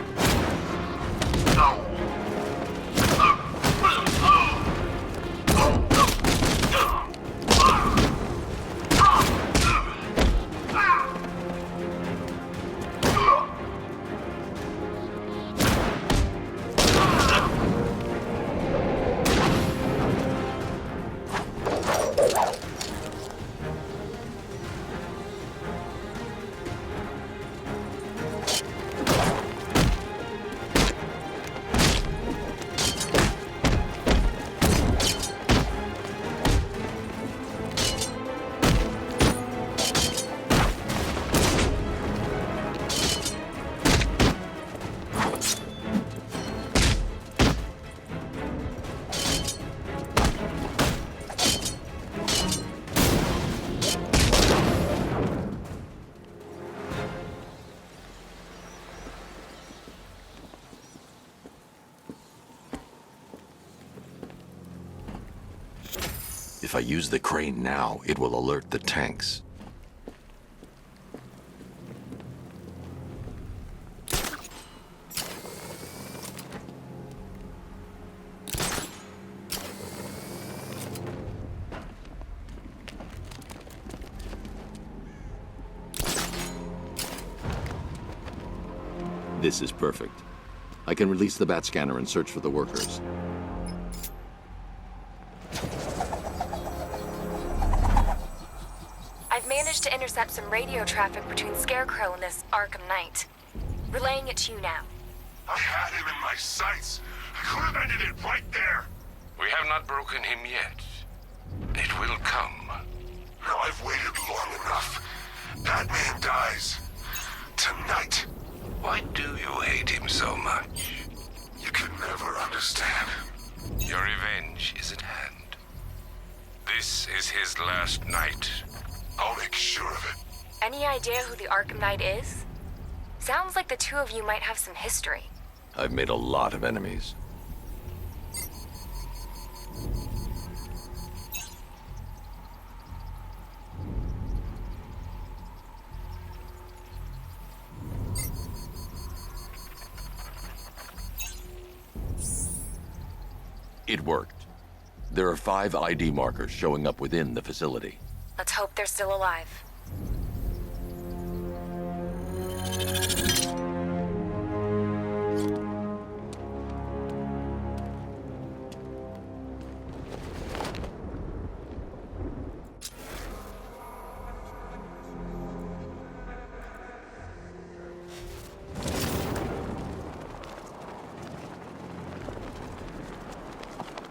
[SPEAKER 5] If I use the crane now, it will alert the tanks. This is perfect. I can release the bat scanner and search for the workers.
[SPEAKER 10] I've managed to intercept some radio traffic between Scarecrow and this Arkham Knight. Relaying it to you now.
[SPEAKER 20] I had him in my sights. I could have ended it right there.
[SPEAKER 4] We have not broken him yet. It will come.
[SPEAKER 20] Now I've waited long enough. Batman dies. Tonight.
[SPEAKER 4] Why do you hate him so much?
[SPEAKER 20] You can never understand.
[SPEAKER 4] Your revenge is at hand. This is his last night.
[SPEAKER 20] I'll make sure of it.
[SPEAKER 10] Any idea who the Arkham Knight is? Sounds like the two of you might have some history.
[SPEAKER 5] I've made a lot of enemies. It worked. There are 5 ID markers showing up within the facility.
[SPEAKER 10] Let's hope they're still alive.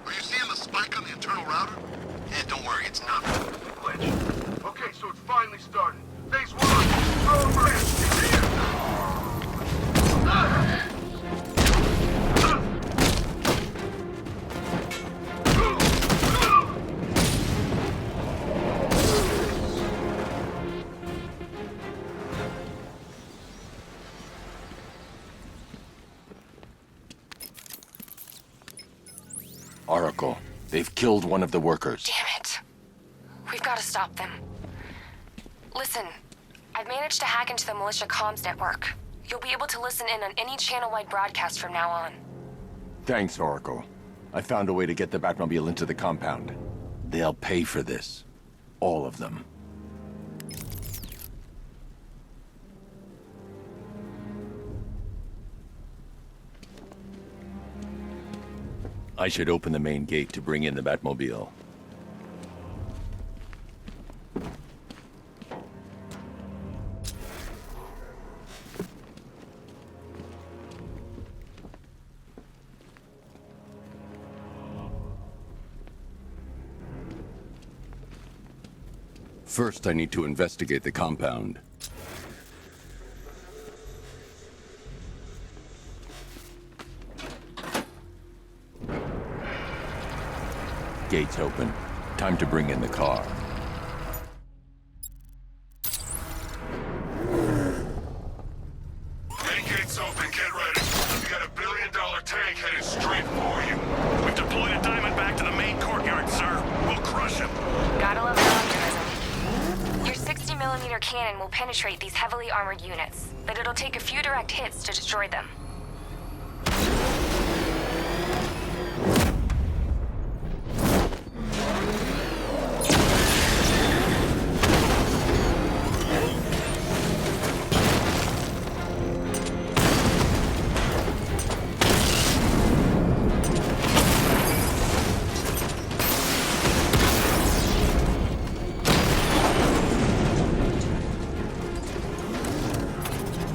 [SPEAKER 20] Are you seeing the spike on the
[SPEAKER 2] It's nothing.
[SPEAKER 3] Glitch. Okay, so it's finally started. Phase 1, progress is here!
[SPEAKER 5] Oracle, they've killed one of the workers.
[SPEAKER 10] Damn it. We've got to stop them. Listen, I've managed to hack into the militia comms network. You'll be able to listen in on any channel-wide broadcast from now on.
[SPEAKER 5] Thanks, Oracle. I found a way to get the Batmobile into the compound. They'll pay for this. All of them. I should open the main gate to bring in the Batmobile. First, I need to investigate the compound. Gates open. Time to bring in the car.
[SPEAKER 20] Main gate's open, get ready. We got $1 billion tank headed straight for you.
[SPEAKER 6] We've deployed a Diamondback to the main courtyard, sir. We'll crush him.
[SPEAKER 10] Gotta love your optimism. Your 60mm cannon will penetrate these heavily armored units, but it'll take a few direct hits to destroy them.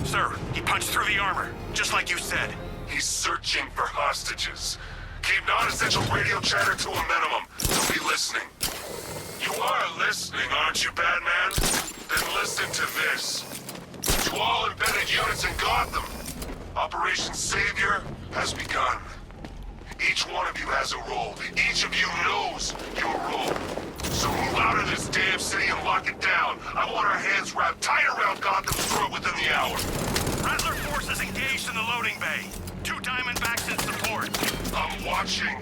[SPEAKER 6] Sir, he punched through the armor, just like you said.
[SPEAKER 20] He's searching for hostages. Keep non-essential radio chatter to a minimum. So be listening. You are listening, aren't you, Batman? Then listen to this. To all embedded units in Gotham, Operation Savior has begun. Each one of you has a role. Each of you knows your role. So move out of this damn city and lock it down. I want our hands wrapped tight around Gotham's throat within the hour.
[SPEAKER 6] Rattler forces engaged in the loading bay. 2 Diamondbacks in support.
[SPEAKER 20] I'm watching.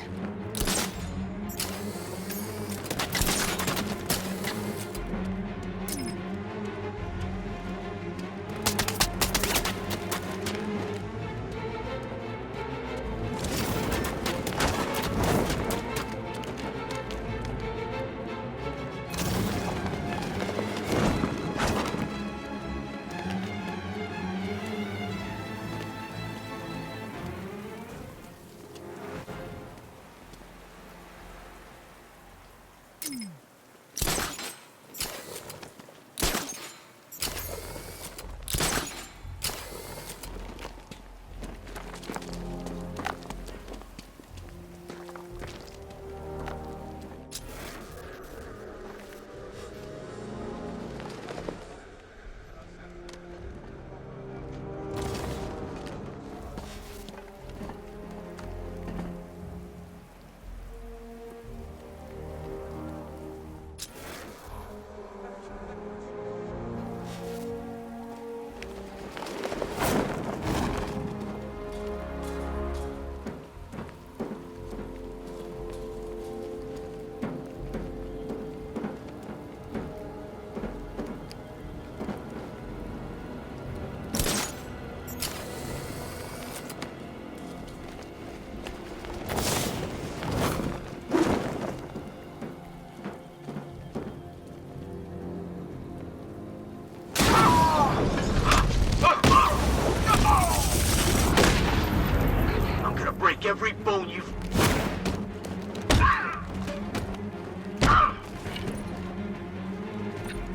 [SPEAKER 3] Every bone you've...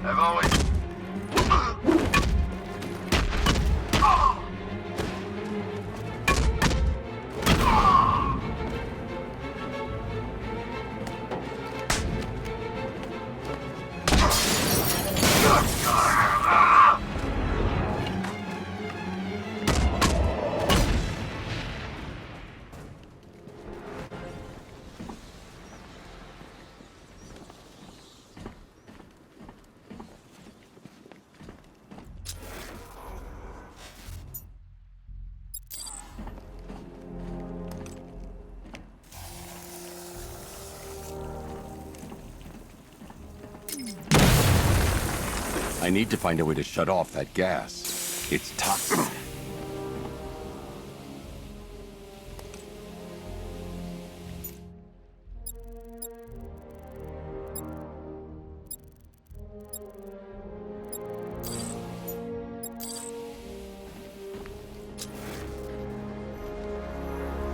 [SPEAKER 3] I've always...
[SPEAKER 5] I need to find a way to shut off that gas. It's toxic.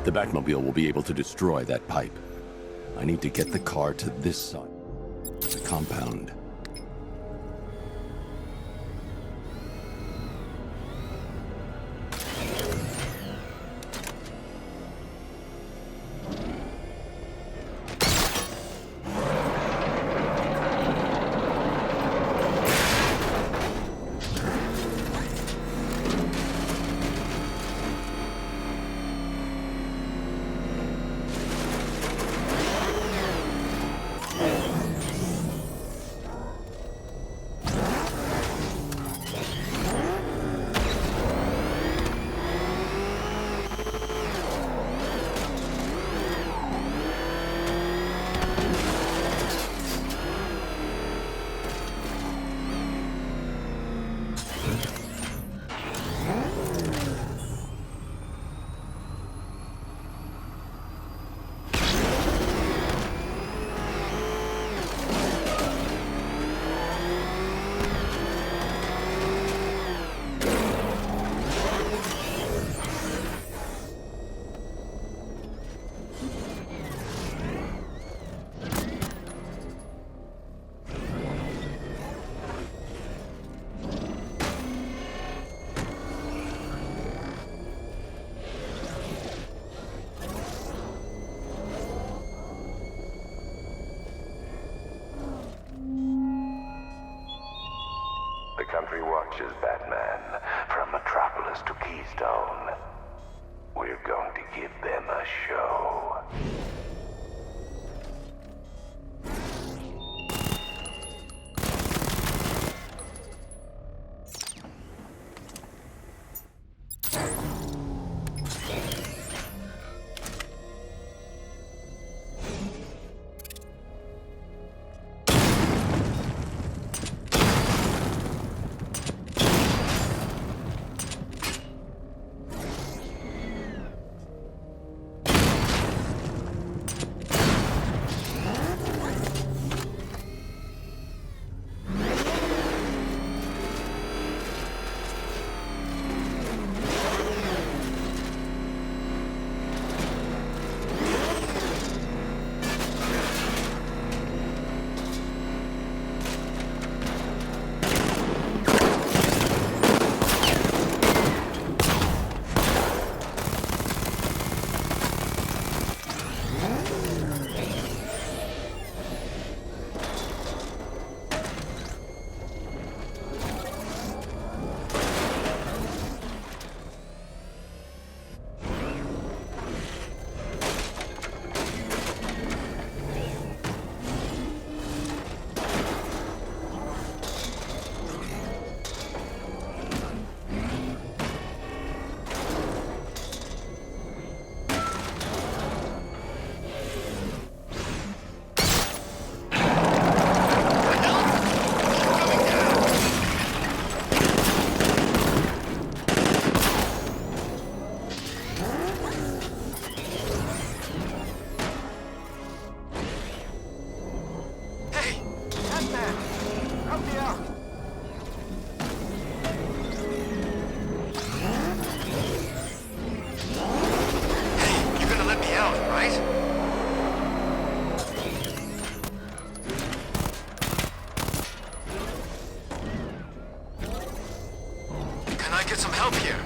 [SPEAKER 5] The Batmobile will be able to destroy that pipe. I need to get the car to this side. The compound.
[SPEAKER 4] The country watches, Batman, from Metropolis to Keystone. We're going to give them a show.
[SPEAKER 2] Get some help here.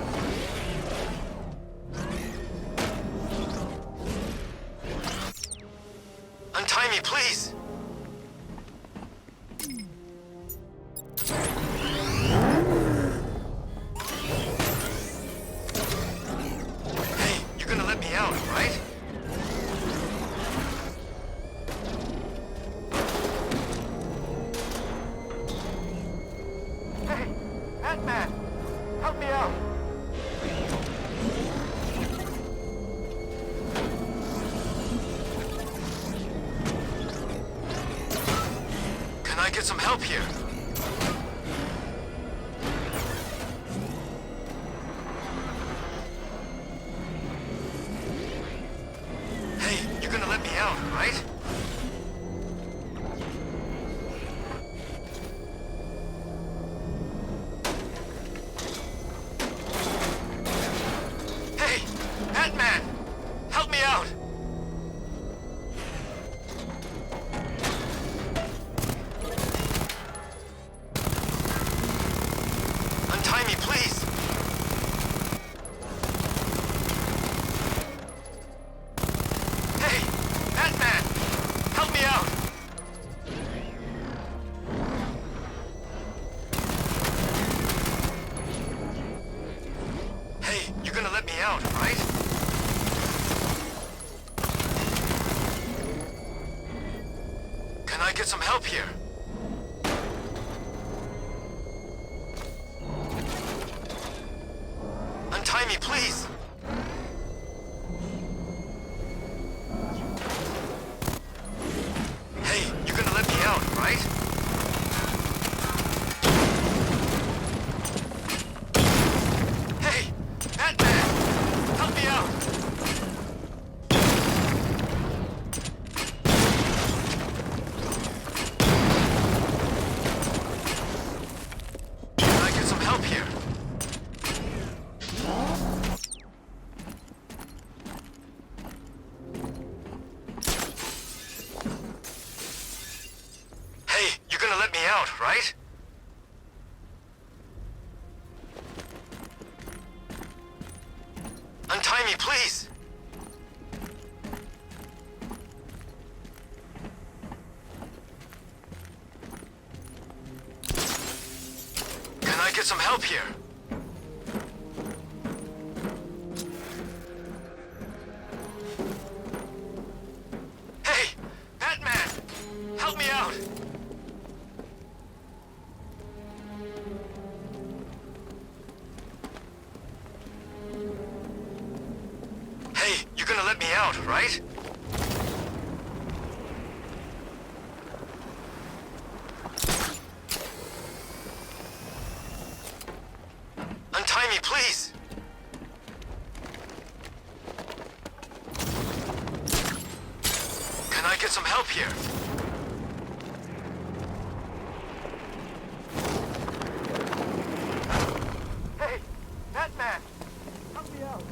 [SPEAKER 2] Untie me, please. Hey, you're gonna let me out, right? Hey, Batman! Help me out! Can I get some help here? right? Hey, Batman! Help me out! Untie me, please! Hey, Batman! Help me out! Hey, you're gonna let me out, right? Can I get some help here? Untie me, please! Hey, you're gonna let me out, right? Hey, Batman! Help me out! Can I get some help here? Hey, you're gonna let me out, right? Untie me, please! Can I get some help here? Hey, Batman! Help me out! Hey, you're gonna let me out, right? Untie me, please! Can I get some help here? Hey, Batman! Help me out!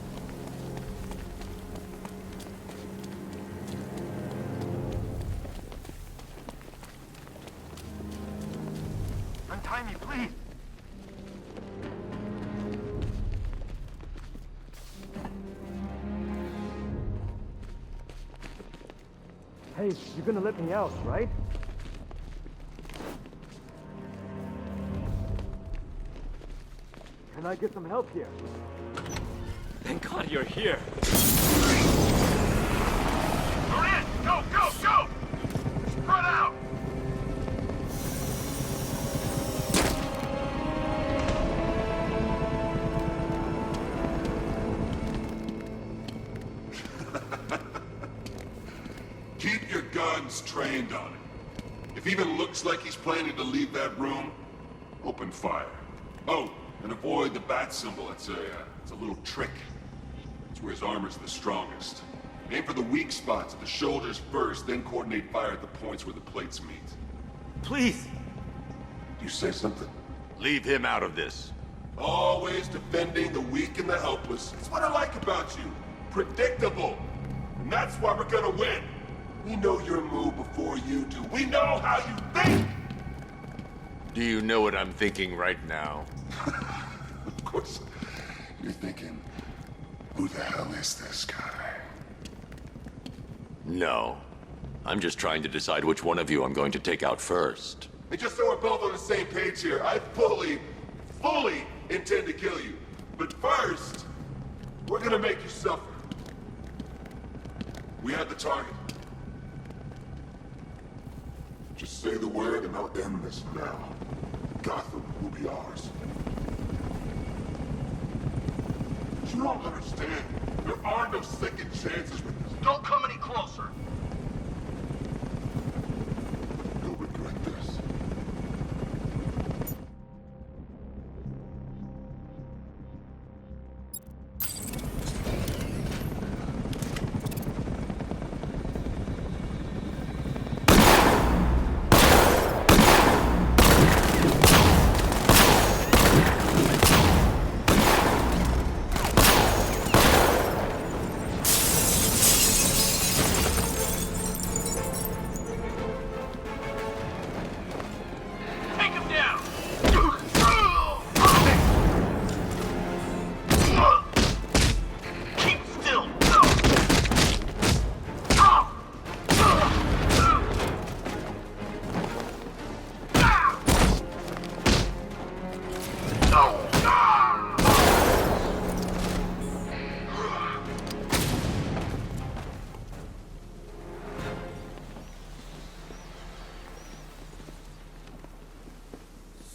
[SPEAKER 2] Untie me, please! Hey, you're gonna let me out, right? Can I get some help here?
[SPEAKER 3] Thank God you're here. You're in! Go, go, go! Spread out!
[SPEAKER 14] Keep your guns trained on him. If he even looks like he's planning to leave that room, open fire. Oh, and avoid the bat symbol. It's a little trick. It's where his armor's the strongest. Aim for the weak spots at the shoulders first, then coordinate fire at the points where the plates meet.
[SPEAKER 1] Please!
[SPEAKER 14] You say something?
[SPEAKER 1] Leave him out of this.
[SPEAKER 14] Always defending the weak and the helpless. That's what I like about you. Predictable. And that's why we're gonna win. We know your move before you do. We know how you think!
[SPEAKER 1] Do you know what I'm thinking right now?
[SPEAKER 14] Of course. You're thinking, who the hell is this guy?
[SPEAKER 1] No. I'm just trying to decide which one of you I'm going to take out first.
[SPEAKER 14] And just so we're both on the same page here, I fully intend to kill you. But first, we're gonna make you suffer. We have the target. Just say the word and I'll end this now. Gotham will be ours. You don't understand. There are no second chances with this.
[SPEAKER 3] Don't come any closer.
[SPEAKER 14] You'll regret this.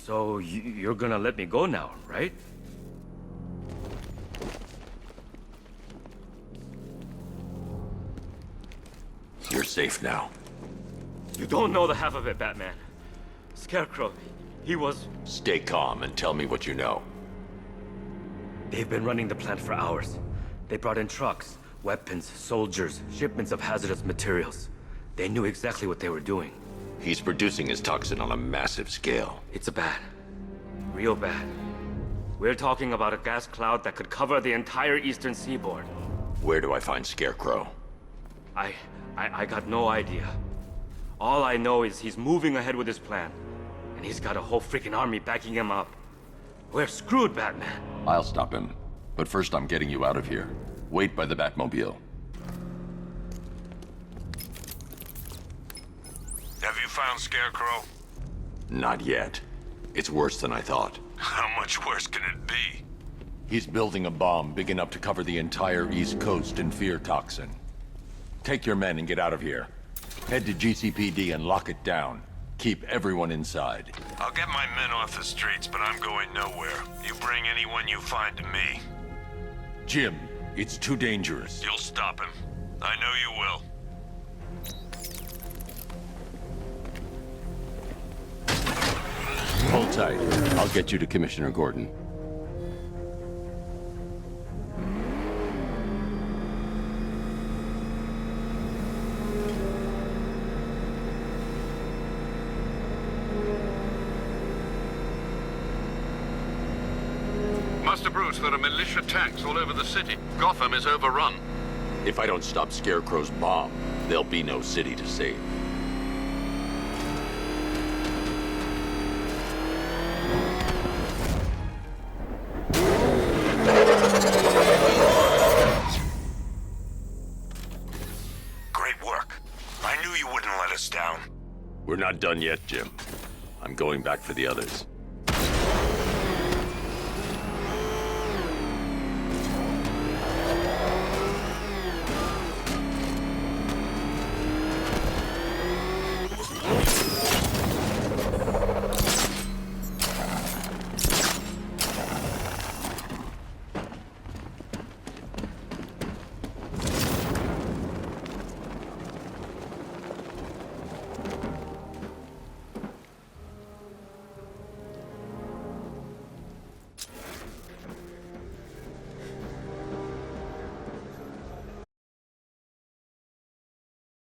[SPEAKER 15] So you're gonna let me go now, right?
[SPEAKER 5] You're safe now.
[SPEAKER 15] You don't know the half of it, Batman. Scarecrow, he was...
[SPEAKER 5] Stay calm and tell me what you know.
[SPEAKER 15] They've been running the plant for hours. They brought in trucks, weapons, soldiers, shipments of hazardous materials. They knew exactly what they were doing.
[SPEAKER 5] He's producing his toxin on a massive scale.
[SPEAKER 15] It's bad. Real bad. We're talking about a gas cloud that could cover the entire eastern seaboard.
[SPEAKER 5] Where do I find Scarecrow?
[SPEAKER 15] I got no idea. All I know is he's moving ahead with his plan. And he's got a whole freaking army backing him up. We're screwed, Batman.
[SPEAKER 5] I'll stop him. But first I'm getting you out of here. Wait by the Batmobile.
[SPEAKER 20] Have you found Scarecrow?
[SPEAKER 5] Not yet. It's worse than I thought.
[SPEAKER 20] How much worse can it be?
[SPEAKER 5] He's building a bomb big enough to cover the entire East Coast in fear toxin. Take your men and get out of here. Head to GCPD and lock it down. Keep everyone inside.
[SPEAKER 20] I'll get my men off the streets, but I'm going nowhere. You bring anyone you find to me.
[SPEAKER 5] Jim, it's too dangerous.
[SPEAKER 20] You'll stop him. I know you will.
[SPEAKER 5] Hold tight. I'll get you to Commissioner Gordon.
[SPEAKER 22] Master Bruce, there are militia tanks all over the city. Gotham is overrun.
[SPEAKER 5] If I don't stop Scarecrow's bomb, there'll be no city to save.
[SPEAKER 20] Great work. I knew you wouldn't let us down.
[SPEAKER 5] We're not done yet, Jim. I'm going back for the others.